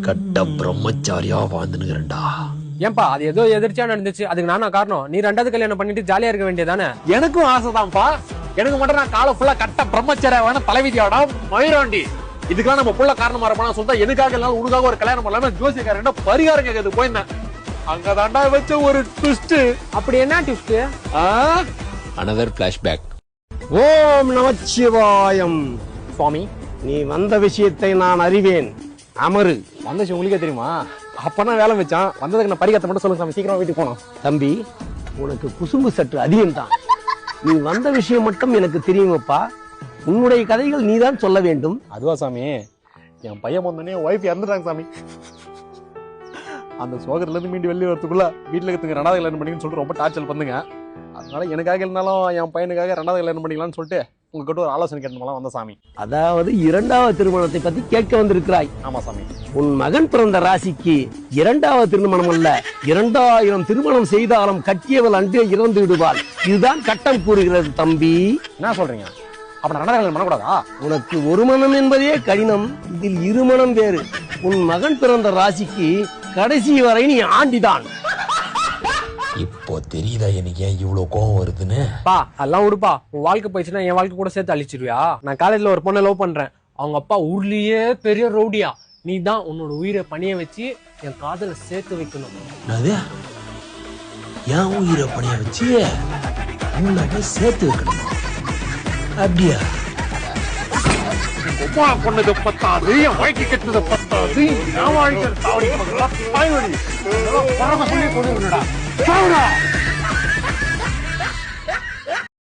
கட்ட பிரம்மச்சாரியா வாழ்ந்துனுகிறேன்டா. ஏன்பா அது ஏதோ எதிர்ச்சியா நடந்துச்சு, அதுக்கு நானா காரணம்? நீ ரெண்டாவது கல்யாணம் பண்ணிட்டு ஜாலியா இருக்க வேண்டியதானே? எனக்கும் ஆசைதான்ப்பா. எனக்கு மட்டும் நான் காலை ஃபுல்லா கட்ட பிரம்மச்சாரியா வேணும் தலைவிதியாடா மயிராண்டி. இதுக்கெல்லாம் நம்ம புள்ள காரணமா இருப்பான சொல்லிட்டா எனக்காக எல்லாம் உனக்காக ஒரு கல்யாணம் பண்ணலாம ஜோசியக்காரன் பரிகாரம் கேட்கறது போயிருந்தேன். அங்கதாண்டா வச்ச ஒரு ட்விஸ்ட். அப்படி என்ன ட்விஸ்ட்? Another flashback. ஓம் நமச்சிவாயம். சுவாமி, நீ வந்த விஷயத்தை நான் அறிவேன். அமரு. வந்த விஷயம் உங்களுக்கே தெரியுமா? அப்பனா வேலை வச்சான். வந்ததுக்கு நான் பரிகாரத்தை மட்டும் சொல்லுங்க சாமி, சீக்கிரமா வீட்டுக்கு போனோம். தம்பி, உனக்கு குசும்பு சற்று அதிகம்தான். நீ வந்த விஷயம் மட்டும் எனக்கு தெரியுமப்பா. உன்னுடைய கதைகள் நீதான் சொல்ல வேண்டும். அதுவா சாமி, என் பையன் வந்தோடனே ஒய்ஃப் இறந்துட்டாங்க சாமி. அந்த சோகத்துல இருந்து மீண்டு வெளியே வரதுக்குள்ள வீட்டுல இருக்கிற ரெண்டாவது கல்யாணம் பண்ணிக்கன்னு சொல்லிட்டு ரொம்ப டார்ச்சல் பண்ணுங்க. அதனால எனக்காக இருந்தாலும் என் பையனுக்காக ரெண்டாவது கல்யாணம் பண்ணிக்கலாம்னு சொல்லிட்டு உங்ககிட்ட ஒரு ஆலோசனை கேட்டோம்லாம் வந்த சாமி. அதாவது இரண்டாவது திருமணத்தை பத்தி கேட்க வந்திருக்கிறாய். ஆமா சாமி. உன் மகன் பிறந்த ராசிக்கு இரண்டாவது திருமணம் அல்ல, 2000 திருமணம் செய்தாலும் கட்டியவள் அன்றே இறந்து விடுவாள். இதுதான் கட்டம் கூறுகிறது தம்பி. என்ன சொல்றீங்க? அப்ப ரெண்டாவது கல்யாணம் பண்ணக்கூடாதா? உனக்கு ஒரு மனம் என்பதே கடினம், இதில் இருமணம் வேறு. உன் மகன் பிறந்த ராசிக்கு கடைசி வரை நீ ஆண்டிதான். இப்போ தெரியுதா எனக்கு ஏன் இவ்வளவு கோவம் வருதுன்னு? பா அதெல்லாம் விடுப்பா. உன் வாழ்க்கை போயிடுச்சுன்னா என் வாழ்க்கை கூட சேர்த்து அழிச்சிருவியா? நான் காலேஜ்ல ஒரு பொண்ணை லவ் பண்றேன். அவங்க அப்பா ஊர்லயே பெரிய ரவுடியா. நீ தான் உன்னோட உயிரை பணிய வச்சு என் காதல சேர்த்து வைக்கணும். அது என் உயிரை பணிய வச்சு உன்னை சேர்த்து வைக்கணும். அப்படியா? பொண்ணுக்கு பத்தாது, என் வாழ்க்கை கெட்டது பத்தாது, என் வாழ்க்கை தாவடி பரம சொல்லி கொண்டு